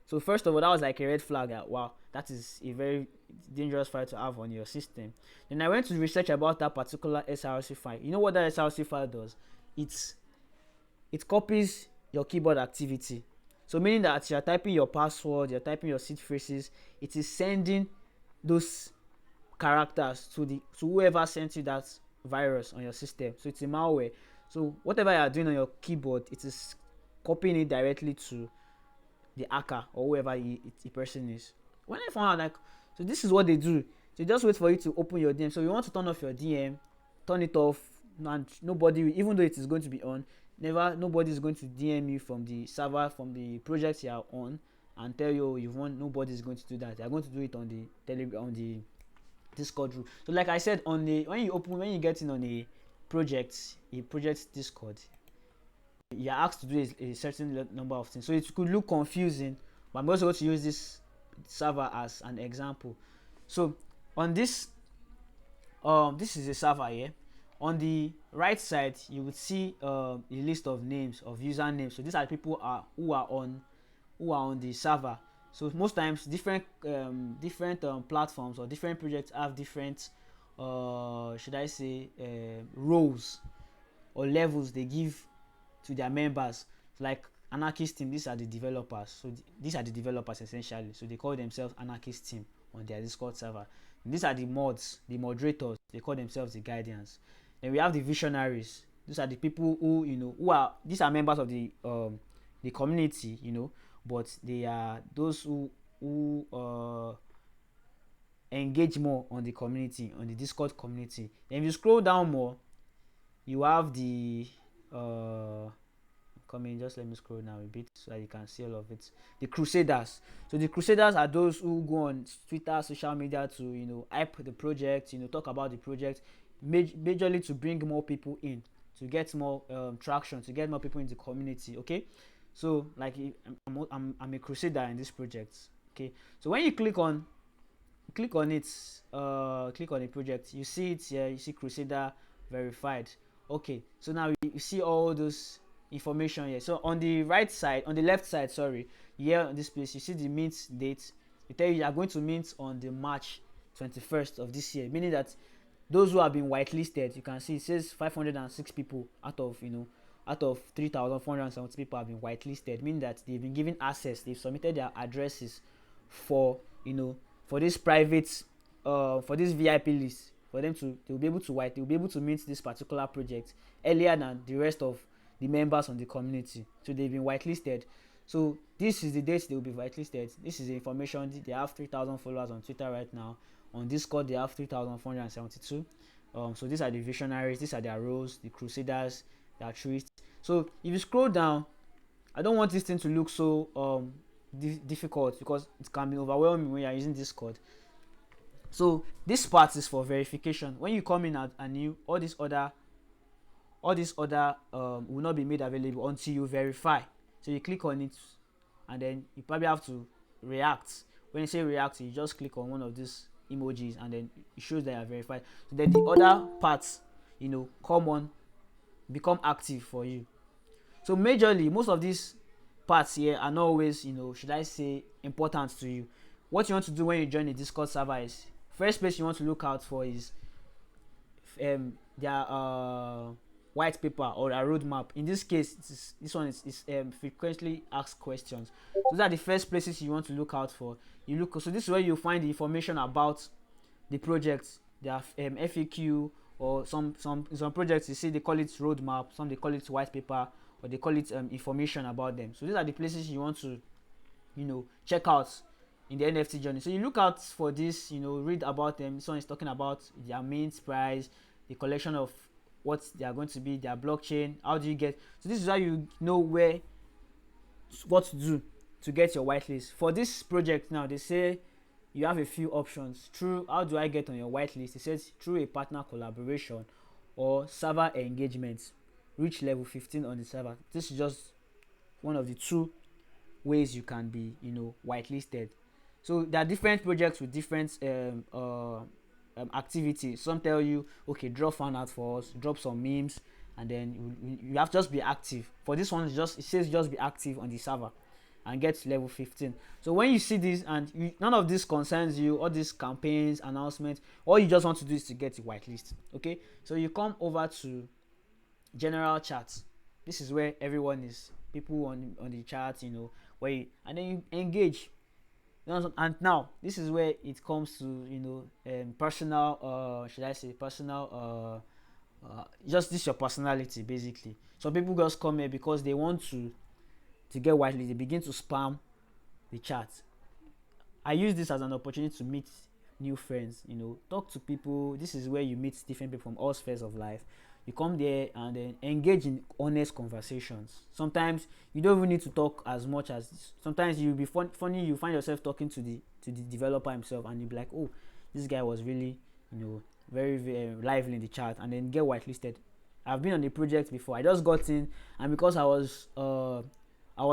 So first of all, that was like a red flag. Wow, that is a very dangerous file to have on your system. Then I went to research about that particular src file. You know what that src file does? It copies your keyboard activity. So meaning that you're typing your password, you're typing your seed phrases, it is sending those characters to whoever sent you that virus on your system. So it's a malware. So whatever you are doing on your keyboard, it is copying it directly to the hacker or whoever the person is. When I found out, like, so this is what they do. So just wait for you to open your DM. So you want to turn off your DM, turn it off, and nobody, even though it is going to be on, nobody is going to DM you from the server, from the project you are on, and tell you, oh, you've won. Nobody is going to do that. They are going to do it on the Telegram, on the Discord group. So like I said, when you get in on a project Discord, you're asked to do a certain number of things. So it could look confusing, but I'm also going to use this server as an example. So on this is a server here. On the right side, you would see a list of names, of usernames. So these are people who are on the server. So most times different platforms or different projects have different should I say roles or levels they give to their members. So like anarchist team, these are the developers. So these are the developers essentially. So they call themselves anarchist team on their Discord server. And these are the mods, the moderators. They call themselves the guardians. Then we have the visionaries. These are the people these are members of the community, but they are those who engage more on the community, on the Discord community. Then if you scroll down more, you have the just let me scroll down a bit so that you can see all of it. The crusaders. So the crusaders are those who go on Twitter, social media to hype the project, talk about the project, majorly to bring more people in, to get more traction, to get more people in the community. Okay, so like I'm a crusader in this project. Okay, so when you click on it, click on the project, you see it here. You see crusader verified. Okay, so now you see all those information here. So on the left side, sorry, here on this place, you see the mint date. They tell you are going to mint on the March 21st of this year, meaning that those who have been whitelisted, you can see it says 506 people out of 3,470 people have been whitelisted, meaning that they've been given access. They've submitted their addresses for this private for this VIP list, for them they'll be able to mint this particular project earlier than the rest of the members on the community. So they've been whitelisted. So this is the date they will be whitelisted. This is the information. They have 3,000 followers on Twitter right now. On Discord, they have 3,472. So these are the visionaries. These are their roles. The crusaders, the altruists. So if you scroll down, I don't want this thing to look so difficult, because it can be overwhelming when you are using Discord. So this part is for verification. When you come in and you all this other will not be made available until you verify. So you click on it, and then you probably have to react. When you say react, you just click on one of these emojis, and then it shows that you are verified. So then the other parts become active for you. So majorly, most of these parts here are not always should I say important to you. What you want to do when you join a Discord server is, first place you want to look out for is their white paper or a roadmap. In this case, this one is frequently asked questions. Those are the first places you want to look out for. You look, so this is where you find the information about the project, their FAQ, or some projects you see they call it roadmap, some they call it white paper, or they call it information about them. So these are the places you want to check out in the NFT journey. So you look out for this, read about them. Someone is talking about their mint price, the collection of what they are going to be, their blockchain. How do you get? So this is how you know what to do to get your whitelist for this project. Now they say you have a few options. Through how do I get on your whitelist? It says through a partner collaboration or server engagement. Reach level 15 on the server. This is just one of the two ways you can be whitelisted. So there are different projects with different activities. Some tell you, okay, drop fan art for us, drop some memes, and then you have to just be active. For this one, it says just be active on the server and get to level 15. So when you see this and none of this concerns you, all these campaigns, announcements, all you just want to do is to get the whitelist. Okay, so you come over to general chat. This is where everyone is, people on the chat, where and then you engage. And now this is where it comes to personal, should I say personal, just this your personality basically. Some people just come here because they want to get whitelist. They begin to spam the chat. I use this as an opportunity to meet new friends, talk to people. This is where you meet different people from all spheres of life. You come there and then engage in honest conversations. Sometimes you don't even need to talk as much as, sometimes you'll be funny, you find yourself talking to the developer himself, and you'll be like, oh, this guy was really very, very lively in the chat, and then get whitelisted. I've been on a project before. I just got in, and because I was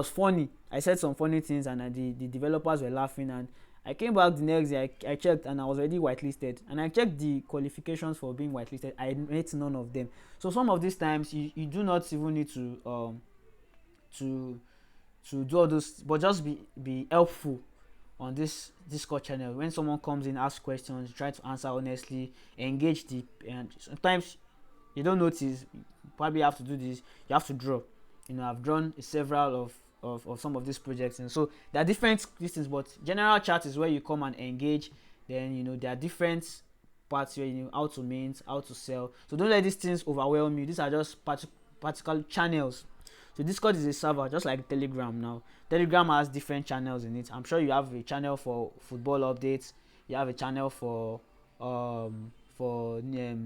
funny, I said some funny things, and the developers were laughing, and I came back the next day, I checked, and I was already whitelisted. And I checked the qualifications for being whitelisted. I met none of them. So some of these times you do not even need to do all those, but just be helpful on this Discord channel. When someone comes in, ask questions, try to answer honestly, engage deep. And sometimes you don't notice, you probably have to do this. You have to draw. I've drawn several of some of these projects, and so there are different things, but general chat is where you come and engage. Then there are different parts where how to mint, how to sell. So don't let these things overwhelm you. These are just particular channels. So Discord is a server, just like Telegram. Now Telegram has different channels in it. I'm sure you have a channel for football updates, you have a channel for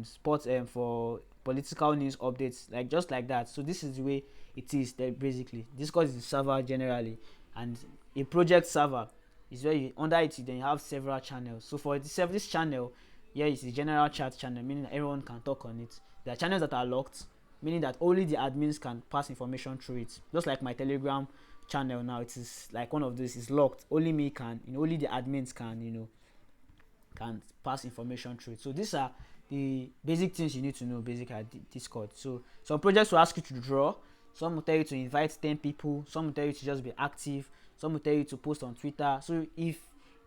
sports, for political news updates, like just like that. So this is the way it is. That basically Discord is the server generally, and a project server is where you under it then you have several channels. So for this channel, it's the general chat channel, meaning that everyone can talk on it. There are channels that are locked, meaning that only the admins can pass information through it. Just like my Telegram channel now, it is like one of those is locked. Only me can, only the admins can pass information through it. So these are the basic things you need to know basically at Discord. So some projects will ask you to draw, some will tell you to invite 10 people, some will tell you to just be active, some will tell you to post on Twitter. So if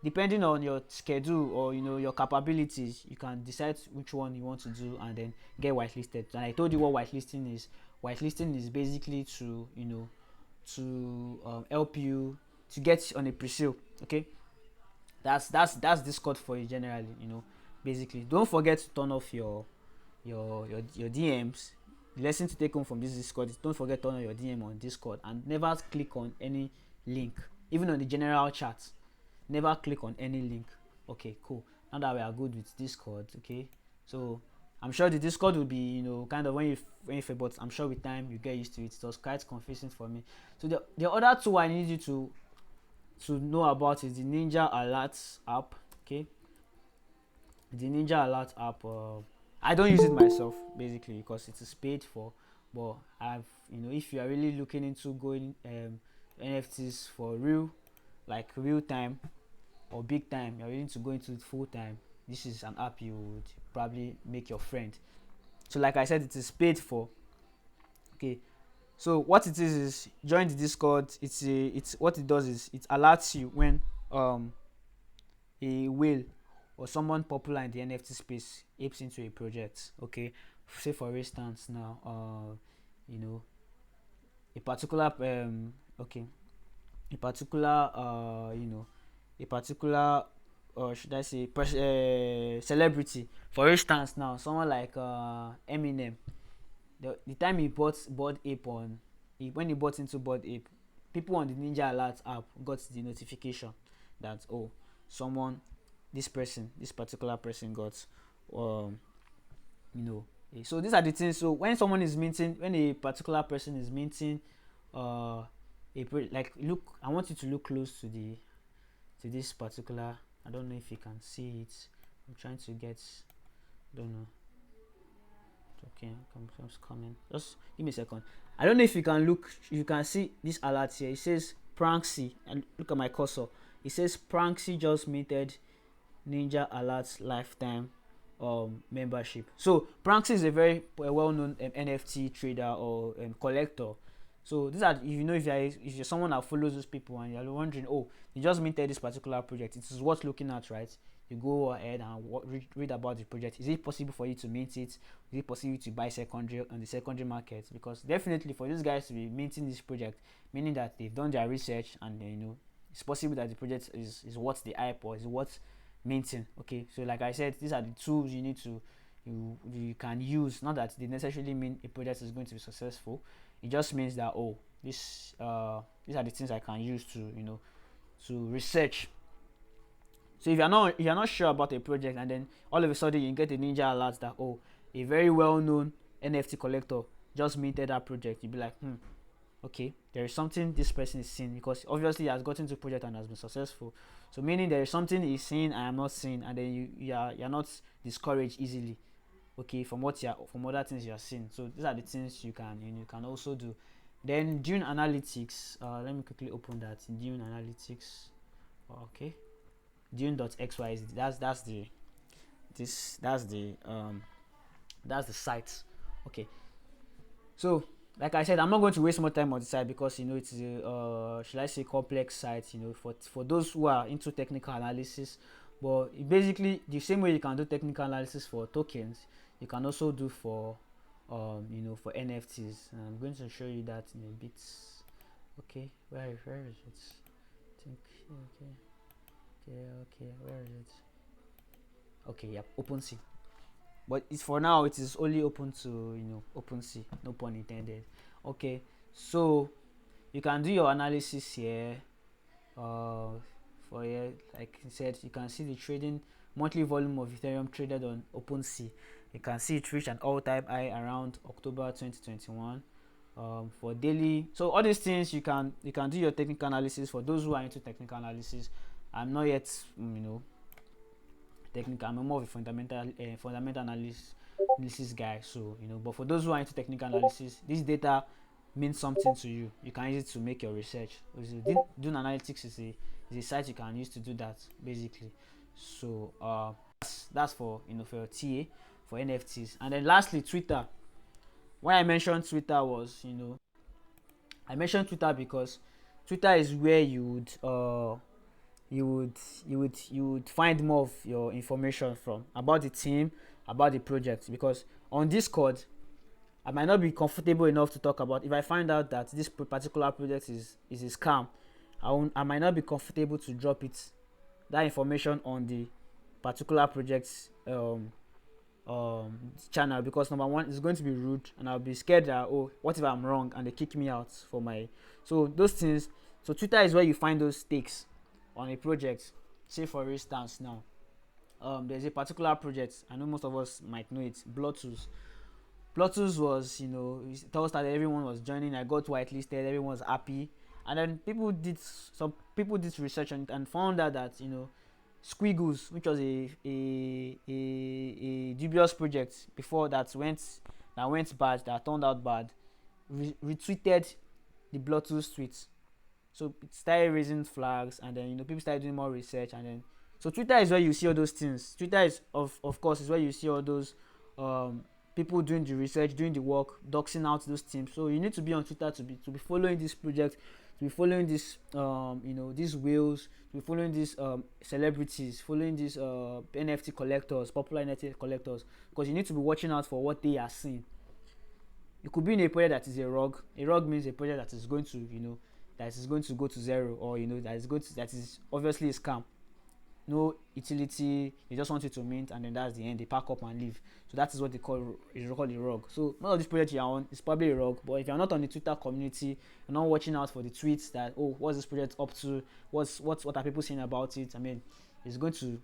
depending on your schedule or your capabilities, you can decide which one you want to do and then get whitelisted. And I told you what whitelisting is. Whitelisting is basically to help you to get on a pre-sale. Okay, that's Discord for you generally. Basically, don't forget to turn off your DMs. The lesson to take home from this Discord is don't forget to turn on your DM on Discord, and never click on any link, even on the general chat. Never click on any link. Okay, cool. Now that we are good with Discord, okay, so I'm sure the Discord will be kind of when you but I'm sure with time you get used to it. It was quite confusing for me. So the other two I need you to know about is the Ninja Alerts app. Okay, the Ninja Alert app, I don't use it myself basically because it is paid for, but I've if you are really looking into going NFTs for real, like real time or big time, you're willing to go into it full time, this is an app you would probably make your friend. So like I said, it is paid for. Okay, so what it is join the Discord. It's what it does is it alerts you when a whale or someone popular in the NFT space apes into a project. Okay, say for instance now, you know, a particular okay, a particular a particular, or should I say, celebrity. For instance now, someone like Eminem. The time he bought Bored Ape when he bought into Bored Ape, people on the Ninja Alert app got the notification that, oh, someone, this particular person got, um you know. So these are the things. So when someone is minting, when a particular person is minting, uh like, look, I want you to look close to this particular. I don't know if you can see it. I'm trying to get. Don't know. Okay, comes coming. Just give me a second. I don't know if you can look. You can see this alert here. It says Pranksy, and look at my cursor. It says Pranksy just minted Ninja Alerts lifetime membership. So Pranksy is a very well-known NFT trader or collector. So these are, if you're someone that follows those people and you're wondering, oh, you just minted this particular project, it is worth looking at, right? You go ahead and read about the project. Is it possible for you to mint it? Is it possible to buy secondary on the secondary market? Because definitely for these guys to be minting this project, meaning that they've done their research, and it's possible that the project is worth the hype, or is worth minting. Okay, so like I said, these are the tools you need to you can use. Not that they necessarily mean a project is going to be successful. It just means that, oh, these are the things I can use to to research. So if you're not sure about a project, and then all of a sudden you get a ninja alert that, oh, a very well-known NFT collector just minted that project, you'd be like, okay, there is something this person is seeing, because obviously he has gotten to project and has been successful. So meaning there is something he's seeing I am not seeing, and then you're not discouraged easily, okay, from other things you are seeing. So these are the things you can also do. Then Dune Analytics. Let me quickly open that. Dune Analytics. Okay, Dune.xyz. That's the site. Okay, so like I said, I'm not going to waste more time on the site, because it's a should I say, complex site, for those who are into technical analysis. But basically the same way you can do technical analysis for tokens, you can also do for for NFTs. And I'm going to show you that in a bit. Okay, where is it? I think, okay, where is it? Okay, yep, OpenSea. But it's, for now, it is only open to OpenSea, no pun intended. Okay, so you can do your analysis here. For here, like I said, you can see the trading monthly volume of Ethereum traded on OpenSea. You can see it reached an all-time high around October 2021. For daily, so all these things you can do your technical analysis. For those who are into technical analysis, I'm not yet technical. I'm more of a fundamental analysis guy. So but for those who are into technical analysis, this data means something to you. You can use it to make your research. Dune Analytics is a site you can use to do that, basically. So that's for for your TA, for NFTs. And then lastly, Twitter. Why I mentioned Twitter was, I mentioned Twitter because Twitter is where you would find more of your information from, about the team, about the project. Because on Discord, I might not be comfortable enough to talk about. If I find out that this particular project is a scam, I might not be comfortable to drop that information on the particular project's channel, because number one, it's going to be rude, and I'll be scared that, oh, what if I'm wrong and they kick me out for my. So those things. So Twitter is where you find those stakes on a project. Say for instance now, there's a particular project, I know most of us might know it, Blotus. Blotus was, it all started, everyone was joining, I got whitelisted, everyone was happy. And then some people did research and found out that Squiggles, which was a dubious project before, that went bad, that turned out bad, retweeted the Blotus tweets. So it started raising flags, and then people started doing more research, and then so Twitter is where you see all those things. Twitter is of course is where you see all those people doing the research, doing the work, doxing out those teams. So you need to be on Twitter to be following this project, to be following this these whales, to be following these celebrities, following these NFT collectors, popular NFT collectors, because you need to be watching out for what they are seeing. You could be in a project that is a rug. A rug means a project that is going to, that is going to go to zero, or that is obviously a scam. No utility, they just want you to mint, and then that's the end. They pack up and leave. So that is what they call a rug. So most of these projects you're on is probably a rug, but if you're not on the Twitter community, you're not watching out for the tweets that, oh, what's this project up to, what are people saying about it, I mean, it's going to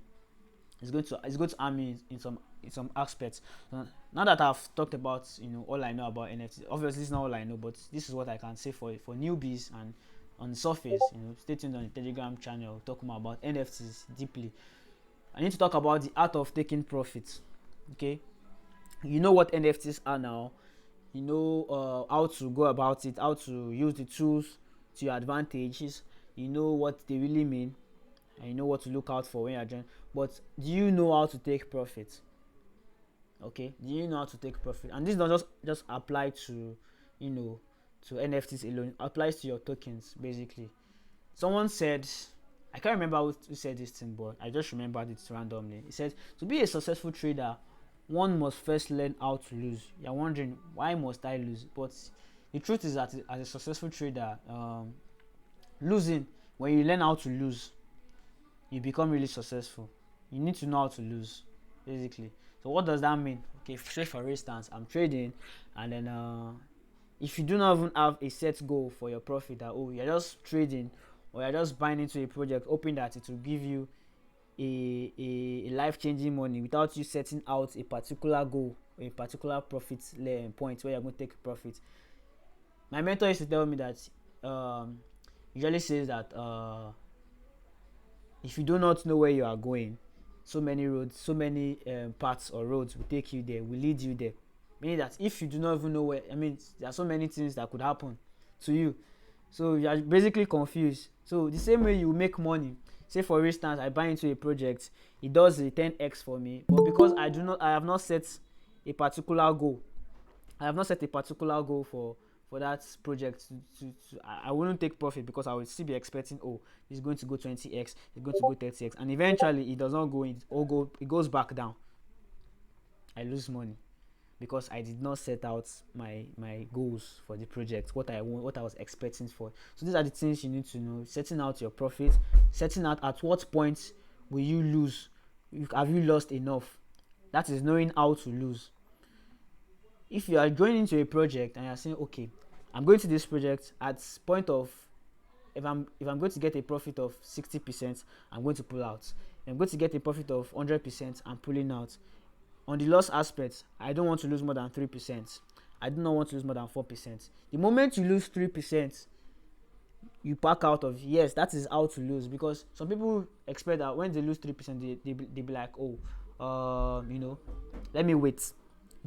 harm me in some aspects. Now that I've talked about all I know about NFTs, obviously it's not all I know, but this is what I can say for newbies. And on the surface, stay tuned on the Telegram channel, talk more about NFTs deeply. I need to talk about the art of taking profits. Okay, you know what NFTs are now. You know how to go about it, how to use the tools to your advantages. You know what they really mean, and you know what to look out for when you're doing. But do you know how to take profit? Okay, do you know how to take profit? And this does not just apply to to NFTs alone. It applies to your tokens basically. Someone said, I can't remember who said this thing, but I just remembered it randomly. He said, to be a successful trader, one must first learn how to lose. You're wondering, why must I lose? But the truth is that as a successful trader, losing, when you learn how to lose, you become really successful. You need to know how to lose, basically. So what does that mean? Okay, say for instance, I'm trading, and then if you do not even have a set goal for your profit, that you're just trading, or you're just buying into a project hoping that it will give you a life-changing money without you setting out a particular goal, a particular profit point where you're going to take profit. My mentor used to tell me that usually says that if you do not know where you are going, so many roads, so many paths or roads will take you there, will lead you there. Meaning that if you do not even know where, I mean, there are so many things that could happen to you. So you are basically confused. So the same way you make money, say for instance, I buy into a project, it does a 10x for me, but because I have not set a particular goal. I have not set a particular goal for that project I wouldn't take profit, because I would still be expecting, it's going to go 20x, it's going to go 30x, and eventually it does not go, it goes back down. I lose money because I did not set out my goals for the project, what I want, what I was expecting for. So these are the things you need to know: setting out your profit, setting out at what point will you lose, have you lost enough. That is knowing how to lose. If you are going into a project and you're saying, okay, I'm going to this project at point of, if I'm going to get a profit of 60%, I'm going to pull out. If I'm going to get a profit of 100%, I'm pulling out. On the loss aspect, I don't want to lose more than 3%. I do not want to lose more than 4%. The moment you lose 3%, you pack out of. Yes, that is how to lose, because some people expect that when they lose 3%, they be like, let me wait.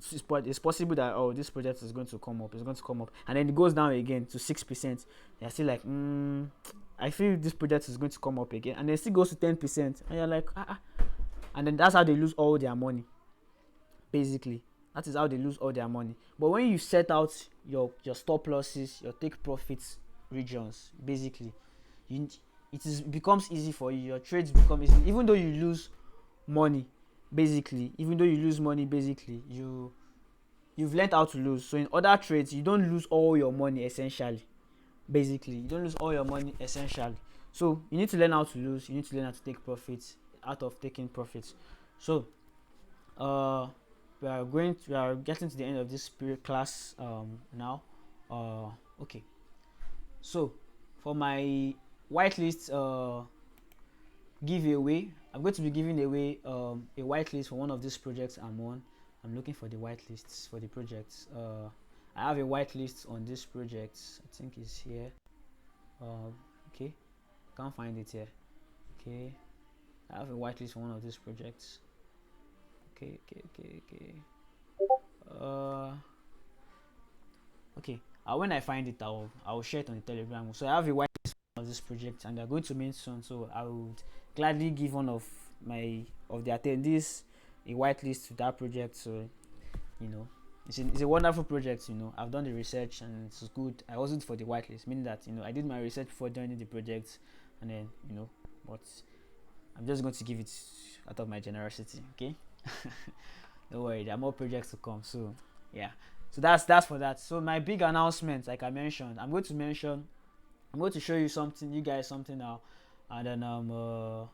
It's possible that this project is going to come up, and then it goes down again to 6%. They're still like, I feel this project is going to come up again, and then it still goes to 10%, and you're like, and then that's how they lose all their money. Basically, that is how they lose all their money. But when you set out your stop losses, your take profits regions, basically, it becomes easy for you. Your trades become easy, even though you lose money. Basically, you've learned how to lose. So in other trades, you don't lose all your money essentially. Basically, you don't lose all your money essentially. So you need to learn how to lose. You need to learn how to take profits, out of taking profits. So we are getting to the end of this period class now. Okay. So for my whitelist giveaway, I'm going to be giving away a whitelist for one of these projects I'm on. I'm looking for the whitelists for the projects. I have a whitelist on this project. I think it's here. Okay, can't find it here. Okay, I have a whitelist for one of these projects. Okay. Okay. When I find it, I'll share it on the Telegram. So I have a whitelist of this project, and they're going to mint soon. So I would gladly give one of the attendees a whitelist to that project. So it's a wonderful project. I've done the research and it's good. I wasn't for the whitelist, meaning that I did my research before joining the project, and then but I'm just going to give it out of my generosity. Okay. Don't worry, there are more projects to come. So yeah, so that's for that. So my big announcement, like I mentioned, I'm going to show you something, you guys something now, and then I'm going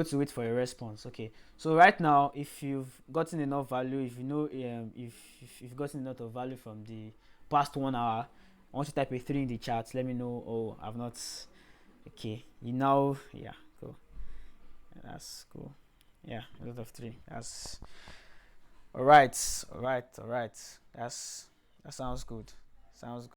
to wait for a response. Okay. So right now, if you've gotten enough value, if you know if you've gotten enough of value from the past 1 hour, I want you to type a 3 in the chat. Let me know. Oh, I've not. Okay. You know. Yeah. Cool. That's cool. Yeah. A lot of 3. That's all right. All right. All right. That sounds good. Sounds good.